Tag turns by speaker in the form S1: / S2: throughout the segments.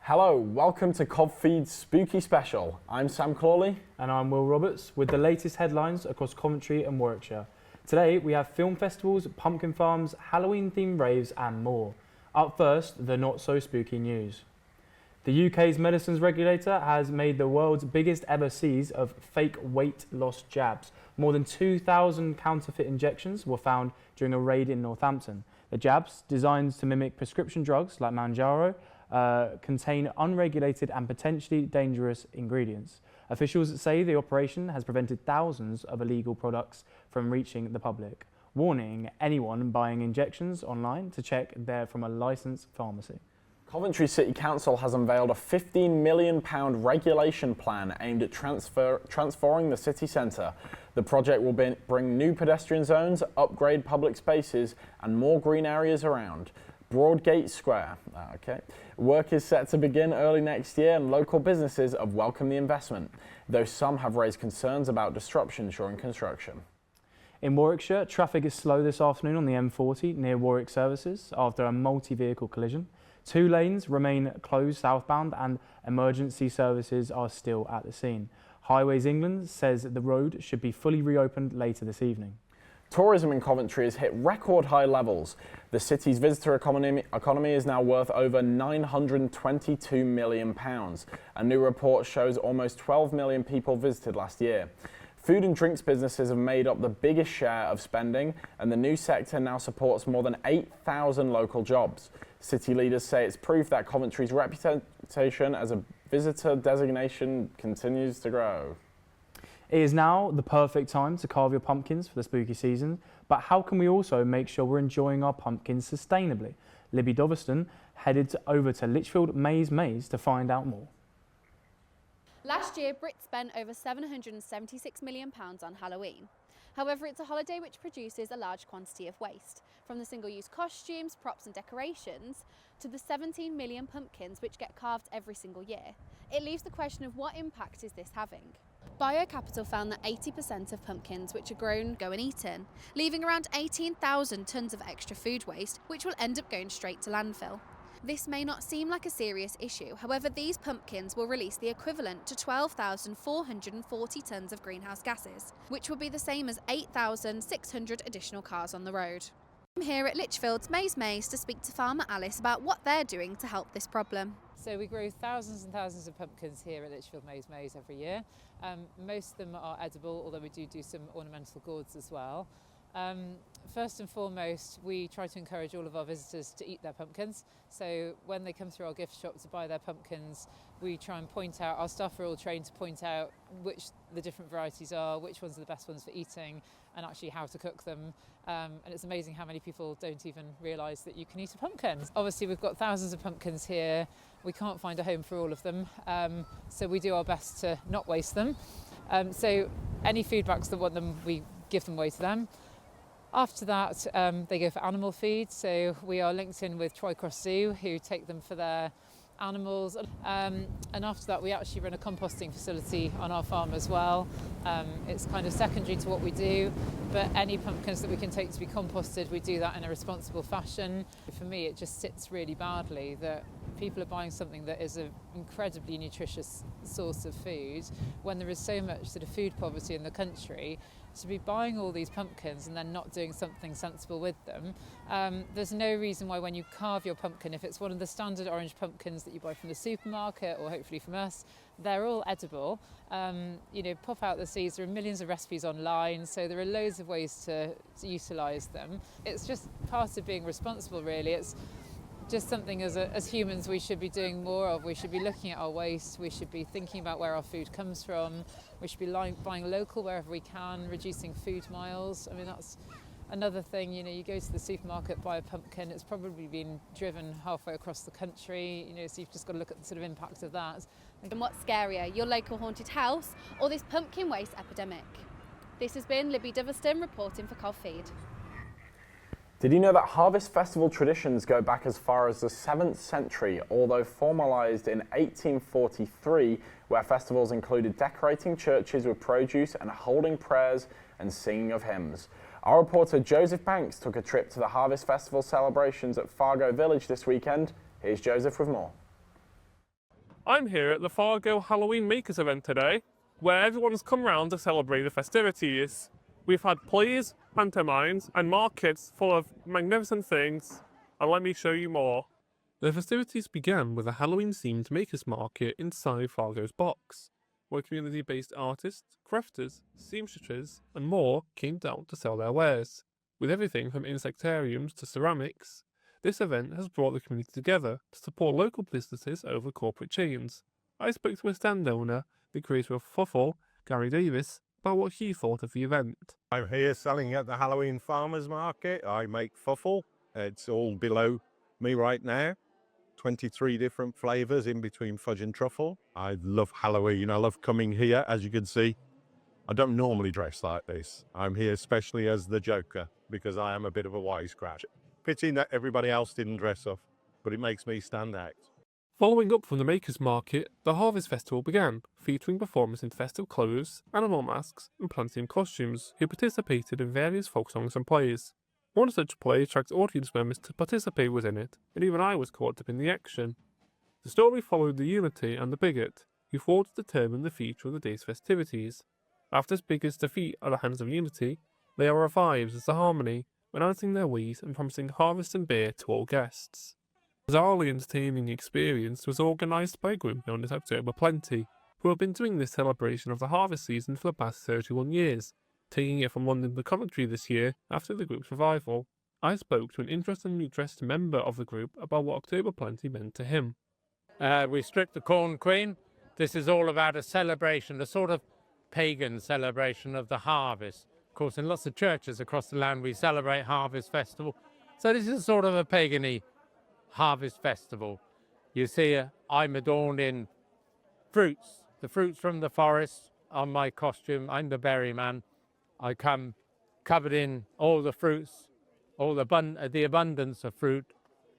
S1: Hello, welcome to Covfeed's Spooky Special. I'm Sam Clawley.
S2: And I'm Will Roberts with the latest headlines across Coventry and Warwickshire. Today we have film festivals, pumpkin farms, Halloween-themed raves and more. Up first, the not-so-spooky news. The UK's medicines regulator has made the world's biggest ever seize of fake weight loss jabs. More than 2,000 counterfeit injections were found during a raid in Northampton. The jabs, designed to mimic prescription drugs like Manjaro, contain unregulated and potentially dangerous ingredients. Officials say the operation has prevented thousands of illegal products from reaching the public, warning anyone buying injections online to check they're from a licensed pharmacy.
S1: Coventry City Council has unveiled a £15 million regulation plan aimed at transforming the city centre. The project will bring new pedestrian zones, upgrade public spaces and more green areas around Broadgate Square. Work is set to begin early next year and local businesses have welcomed the investment, though some have raised concerns about disruption during construction.
S2: In Warwickshire, traffic is slow this afternoon on the M40 near Warwick Services after a multi-vehicle collision. 2 lanes remain closed southbound and emergency services are still at the scene. Highways England says the road should be fully reopened later this evening.
S1: Tourism in Coventry has hit record high levels. The city's visitor economy is now worth over £922 million. A new report shows almost 12 million people visited last year. Food and drinks businesses have made up the biggest share of spending, and the new sector now supports more than 8,000 local jobs. City leaders say it's proof that Coventry's reputation as a visitor destination continues to grow.
S2: It is now the perfect time to carve your pumpkins for the spooky season, but how can we also make sure we're enjoying our pumpkins sustainably? Libby Doveston headed over to Lichfield Maze to find out more.
S3: Last year, Brits spent over £776 million on Halloween. However, it's a holiday which produces a large quantity of waste, from the single-use costumes, props and decorations, to the 17 million pumpkins which get carved every single year. It leaves the question of what impact is this having? BioCapital found that 80% of pumpkins which are grown go uneaten, leaving around 18,000 tonnes of extra food waste, which will end up going straight to landfill. This may not seem like a serious issue, however these pumpkins will release the equivalent to 12,440 tonnes of greenhouse gases, which will be the same as 8,600 additional cars on the road. I'm here at Lichfield's Maze to speak to farmer Alice about what they're doing to help this problem.
S4: So we grow thousands and thousands of pumpkins here at Lichfield Maze every year. Most of them are edible, although we do some ornamental gourds as well. First and foremost, we try to encourage all of our visitors to eat their pumpkins. So when they come through our gift shop to buy their pumpkins, we try and point out, our staff are all trained to point out which the different varieties are, which ones are the best ones for eating, and actually how to cook them. And it's amazing how many people don't even realise that you can eat a pumpkin. Obviously, we've got thousands of pumpkins here. We can't find a home for all of them, so we do our best to not waste them. So any food banks that want them, we give them away to them. After that, they go for animal feed, so we are linked in with Troycross Zoo, who take them for their animals. And after that, we actually run a composting facility on our farm as well. It's kind of secondary to what we do, but any pumpkins that we can take to be composted, we do that in a responsible fashion. For me, it just sits really badly that people are buying something that is an incredibly nutritious source of food when there is so much sort of food poverty in the country. To be buying all these pumpkins and then not doing something sensible with them. There's no reason why when you carve your pumpkin, if it's one of the standard orange pumpkins that you buy from the supermarket or hopefully from us, they're all edible. Pop out the seeds. There are millions of recipes online, so there are loads of ways to utilise them. It's just part of being responsible, really. It's just something as humans we should be doing more of. We should be looking at our waste, we should be thinking about where our food comes from, we should be buying local wherever we can, reducing food miles. I mean, that's another thing. You go to the supermarket, buy a pumpkin, it's probably been driven halfway across the country, so you've just got to look at the sort of impact of that.
S3: And what's scarier, your local haunted house or this pumpkin waste epidemic? This has been Libby Doveston reporting for Covfeed.
S1: Did you know that harvest festival traditions go back as far as the 7th century, although formalised in 1843, where festivals included decorating churches with produce and holding prayers and singing of hymns? Our reporter Joseph Banks took a trip to the harvest festival celebrations at Fargo Village this weekend. Here's Joseph with more.
S5: I'm here at the Fargo Halloween Makers event today, where everyone's come round to celebrate the festivities. We've had plays, pantomimes and markets full of magnificent things, and let me show you more. The festivities began with a Halloween-themed makers market inside Fargo's box, where community-based artists, crafters, seamstresses and more came down to sell their wares. With everything from insectariums to ceramics, this event has brought the community together to support local businesses over corporate chains. I spoke to a stand owner, the creator of Fuffle, Gary Davis, about what he thought of the event.
S6: I'm here selling at the Halloween Farmers Market. I make Fuffle. It's all below me right now. 23 different flavours in between fudge and truffle. I love Halloween. I love coming here. As you can see, I don't normally dress like this. I'm here especially as the Joker because I am a bit of a wisecrack. Pity that everybody else didn't dress up, but it makes me stand out.
S5: Following up from the Makers Market, the Harvest Festival began, featuring performers in festive clothes, animal masks, and plant-themed costumes, who participated in various folk songs and plays. One such play attracted audience members to participate within it, and even I was caught up in the action. The story followed the Unity and the Bigot, who fought to determine the future of the day's festivities. After Bigot's defeat at the hands of Unity, they are revived as the Harmony, announcing their ways and promising harvest and beer to all guests. The bizarrely entertaining experience was organised by a group known as October Plenty, who have been doing this celebration of the harvest season for the past 31 years, taking it from London to Coventry this year after the group's revival. I spoke to an interestingly dressed member of the group about what October Plenty meant to him.
S7: We stripped the Corn Queen. This is all about a celebration, a sort of pagan celebration of the harvest. Of course, in lots of churches across the land, we celebrate Harvest Festival. So this is sort of a pagan-y harvest festival. You see, I'm adorned in fruits, the fruits from the forest on my costume. I'm the berry man. I come covered in all the fruits, all the abundance of fruit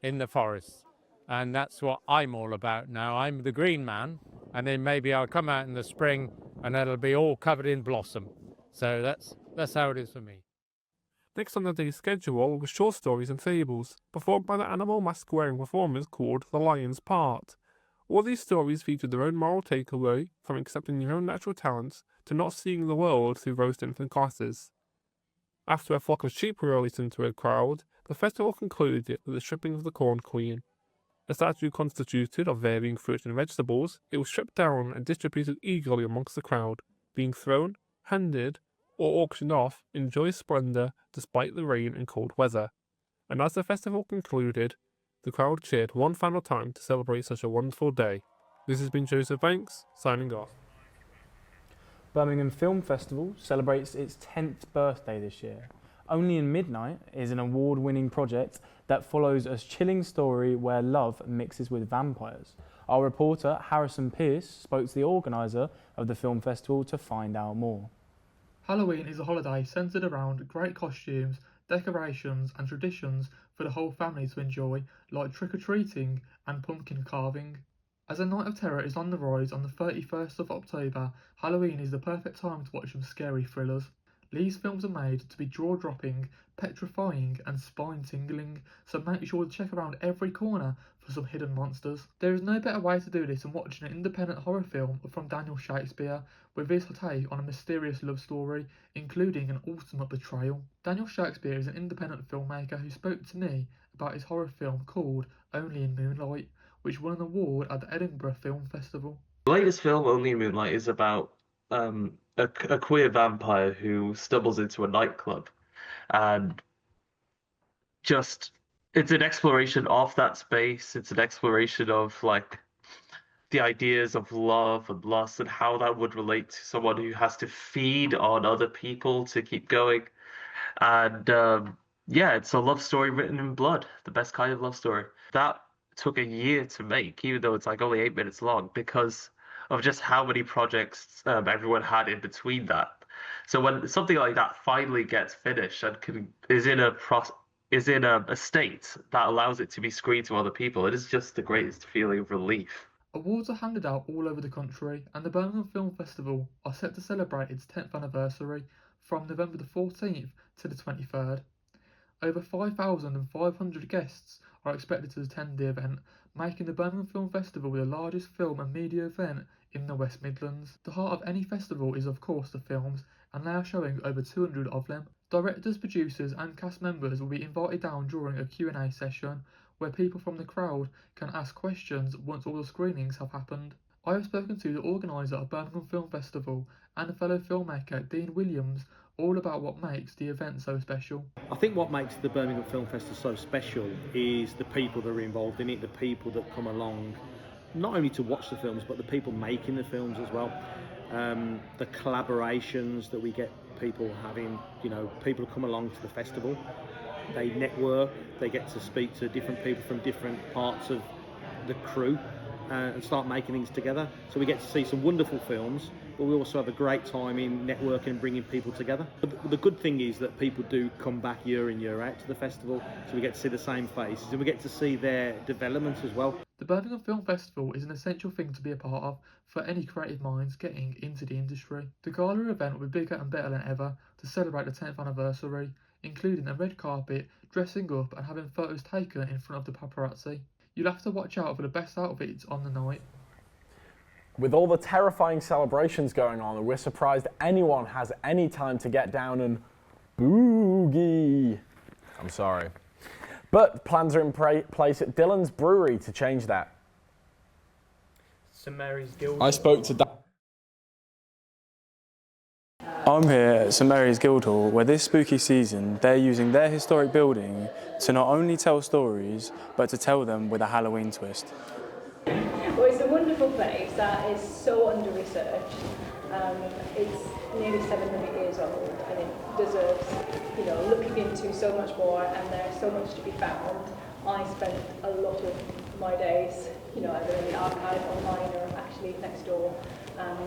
S7: in the forest. And that's what I'm all about now. I'm the green man, and then maybe I'll come out in the spring and it'll be all covered in blossom. So that's how it is for me.
S5: Next on the day's schedule was short stories and fables, performed by the animal mask-wearing performers called The Lion's Part. All these stories featured their own moral takeaway, from accepting your own natural talents to not seeing the world through rose-tinted glasses. After a flock of sheep were released into a crowd, the festival concluded with the stripping of the Corn Queen. A statue constituted of varying fruit and vegetables, it was stripped down and distributed eagerly amongst the crowd, being thrown, handed, or auctioned off in joyous splendour despite the rain and cold weather. And as the festival concluded, the crowd cheered one final time to celebrate such a wonderful day. This has been Joseph Banks, signing off.
S2: Birmingham Film Festival celebrates its 10th birthday this year. Only in Midnight is an award-winning project that follows a chilling story where love mixes with vampires. Our reporter Harrison Pearce spoke to the organiser of the film festival to find out more.
S8: Halloween is a holiday centred around great costumes, decorations and traditions for the whole family to enjoy, like trick-or-treating and pumpkin carving. As a night of terror is on the rise on the 31st of October, Halloween is the perfect time to watch some scary thrillers. These films are made to be jaw-dropping, petrifying and spine-tingling, so make sure to check around every corner for some hidden monsters. There is no better way to do this than watching an independent horror film from Daniel Shakespeare, with his take on a mysterious love story, including an ultimate betrayal. Daniel Shakespeare is an independent filmmaker who spoke to me about his horror film called Only in Moonlight, which won an award at the Edinburgh Film Festival.
S9: The latest film, Only in Moonlight, is about a queer vampire who stumbles into a nightclub, and it's an exploration of that space. It's an exploration of like the ideas of love and lust and how that would relate to someone who has to feed on other people to keep going. And yeah, it's a love story written in blood, the best kind of love story. That took a year to make, even though it's like only 8 minutes long, because of just how many projects everyone had in between that. So when something like that finally gets finished and is in is in a state that allows it to be screened to other people. It is just the greatest feeling of relief.
S8: Awards are handed out all over the country, and the Birmingham Film Festival are set to celebrate its 10th anniversary from November the 14th to the 23rd. Over 5,500 guests are expected to attend the event, making the Birmingham Film Festival the largest film and media event in the West Midlands. The heart of any festival is of course the films, and they are showing over 200 of them. Directors, producers and cast members will be invited down during a Q&A session where people from the crowd can ask questions once all the screenings have happened. I have spoken to the organiser of Birmingham Film Festival and a fellow filmmaker, Dean Williams, all about what makes the event so special.
S10: I think what makes the Birmingham Film Festival so special is the people that are involved in it, the people that come along, not only to watch the films, but the people making the films as well. The collaborations that we get people having, people come along to the festival, they network, they get to speak to different people from different parts of the crew and start making things together. So we get to see some wonderful films, but we also have a great time in networking and bringing people together. The good thing is that people do come back year in, year out to the festival, so we get to see the same faces and we get to see their development as well.
S8: The Birmingham Film Festival is an essential thing to be a part of for any creative minds getting into the industry. The gala event will be bigger and better than ever to celebrate the 10th anniversary, including a red carpet, dressing up and having photos taken in front of the paparazzi. You'll have to watch out for the best outfits on the night.
S1: With all the terrifying celebrations going on, we're surprised anyone has any time to get down and boogie. I'm sorry. But plans are in place at Dillon's Brewery to change that.
S2: St Mary's Guildhall.
S1: I spoke to
S2: I'm here at St Mary's Guildhall, where this spooky season they're using their historic building to not only tell stories, but to tell them with a Halloween twist.
S11: Well, it's a wonderful place that is so under-researched. It's nearly 700 years old and it deserves, looking into so much more, and there's so much to be found. I spent a lot of my days, either in the archive, online, or actually next door, and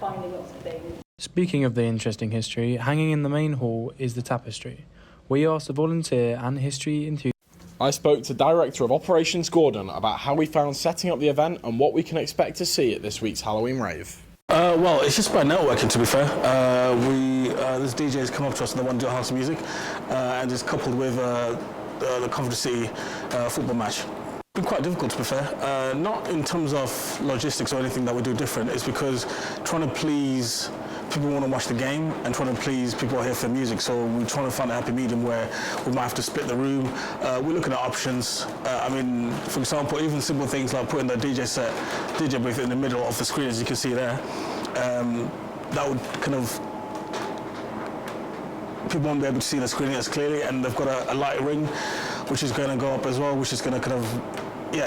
S11: finding lots of things.
S2: Speaking of the interesting history, hanging in the main hall is the tapestry. We asked a volunteer and history enthusiast.
S1: I spoke to Director of Operations Gordon about how we found setting up the event and what we can expect to see at this week's Halloween rave.
S12: Well, it's just about networking, to be fair. There's DJs come up to us and they want to do house music, and it's coupled with the Covfeed City football match. It's been quite difficult, to be fair. Not in terms of logistics or anything that we do different. It's because trying to please people who want to watch the game and trying to please people who are here for the music. So we're trying to find a happy medium where we might have to split the room. We're looking at options. For example, even simple things like putting the DJ booth in the middle of the screen, as you can see there. That would kind of, people won't be able to see the screen as clearly, and they've got a light ring which is going to go up as well, which is going to kind of,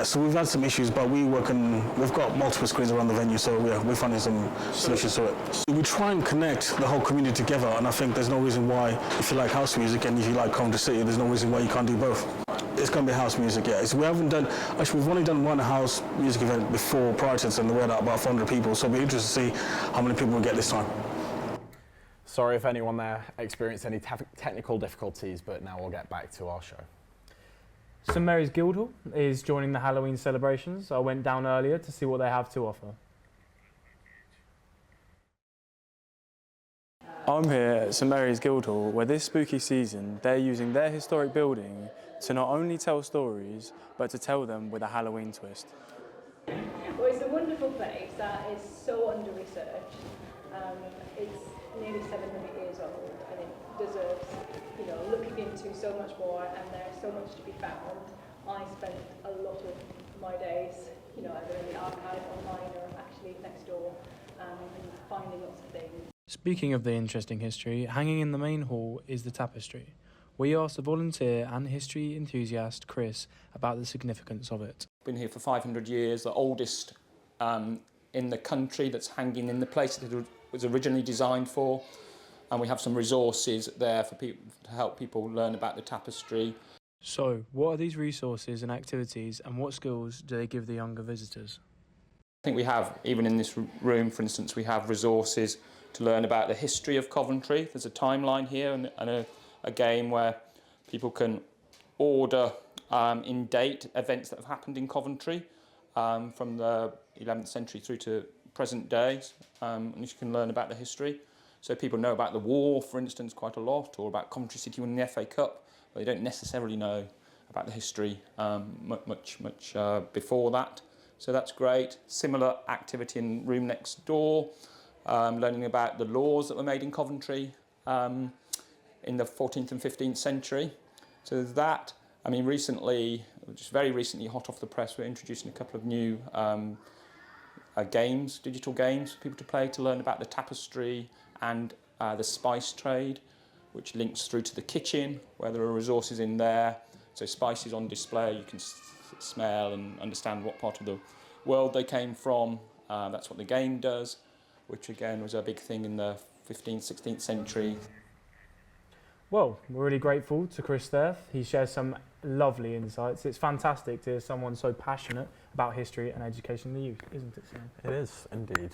S12: so we've had some issues, but we've got multiple screens around the venue, so we're finding some solutions to it. So we try and connect the whole community together, and I think there's no reason why, if you like house music and if you like Coventry City, there's no reason why you can't do both. It's going to be house music, yeah. We've only done one house music event before, prior to this, and we had about 400 people, so it'll be interesting to see how many people we get this time.
S1: Sorry if anyone there experienced any technical difficulties, but now we'll get back to our show.
S2: St Mary's Guildhall is joining the Halloween celebrations. I went down earlier to see what they have to offer. I'm here at St Mary's Guildhall, where this spooky season they're using their historic building to not only tell stories, but to tell them with a Halloween twist.
S11: Well, it's a wonderful place that is so under-researched. It's nearly 700 years old and it deserves, looking into so much more, and there's so much to be found. I spent a lot of my days, either in the archive, online, or actually next door, and finding lots of things.
S2: Speaking of the interesting history, hanging in the main hall is the tapestry. We asked a volunteer and history enthusiast, Chris, about the significance of it.
S13: Been here for 500 years, the oldest in the country that's hanging in the place that it was originally designed for. And we have some resources there for people to help people learn about the tapestry.
S2: So, what are these resources and activities, and what skills do they give the younger visitors?
S13: I think we have, even in this room, for instance, we have resources to learn about the history of Coventry. There's a timeline here and a game where people can order in date events that have happened in Coventry from the 11th century through to present days, and you can learn about the history. So people know about the war, for instance, quite a lot, or about Coventry City winning the FA Cup, but they don't necessarily know about the history much before that. So that's great. Similar activity in room next door, learning about the laws that were made in Coventry in the 14th and 15th century. So there's that. I mean, recently, just very recently, hot off the press, we're introducing a couple of new games, digital games for people to play to learn about the tapestry and the spice trade, which links through to the kitchen, where there are resources in there. So spices on display, you can smell and understand what part of the world they came from. That's what the game does, which again was a big thing in the 15th, 16th century.
S2: Well, we're really grateful to Chris there. He shares some lovely insights. It's fantastic to hear someone so passionate about history and education in the youth, isn't it, Sam?
S1: It is, indeed.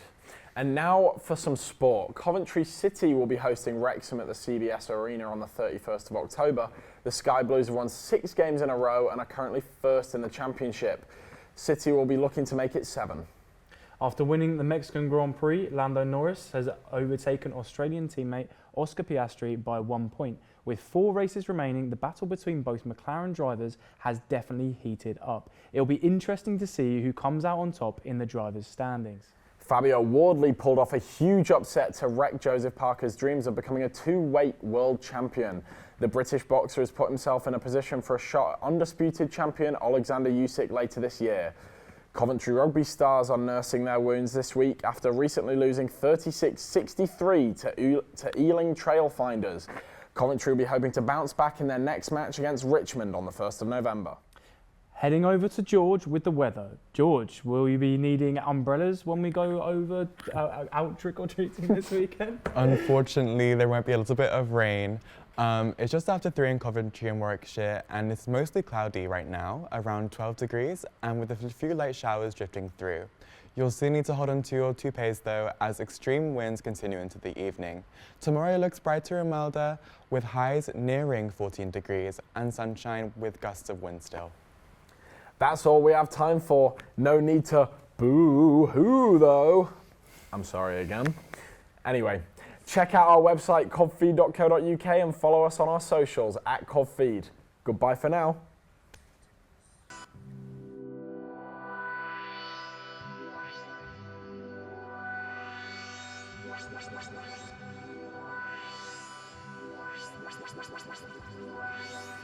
S1: And now for some sport. Coventry City will be hosting Wrexham at the CBS Arena on the 31st of October. The Sky Blues have won 6 games in a row and are currently first in the championship. City will be looking to make it 7.
S2: After winning the Mexican Grand Prix, Lando Norris has overtaken Australian teammate Oscar Piastri by 1 point. With 4 races remaining, the battle between both McLaren drivers has definitely heated up. It'll be interesting to see who comes out on top in the drivers' standings.
S1: Fabio Wardley pulled off a huge upset to wreck Joseph Parker's dreams of becoming a 2-weight world champion. The British boxer has put himself in a position for a shot at undisputed champion Alexander Usyk later this year. Coventry Rugby Stars are nursing their wounds this week after recently losing 36-63 to Ealing Trailfinders. Coventry will be hoping to bounce back in their next match against Richmond on the 1st of November.
S2: Heading over to George with the weather. George, will you be needing umbrellas when we go over out trick-or-treating this weekend?
S14: Unfortunately, there might be a little bit of rain. It's just after 3 in Coventry and Warwickshire, and it's mostly cloudy right now, around 12 degrees, and with a few light showers drifting through. You'll still need to hold on to your toupees though, as extreme winds continue into the evening. Tomorrow looks brighter and milder, with highs nearing 14 degrees and sunshine with gusts of wind still.
S1: That's all we have time for. No need to boo-hoo though. I'm sorry again. Anyway, check out our website covfeed.co.uk and follow us on our socials at Covfeed. Goodbye for now.
S15: Wow.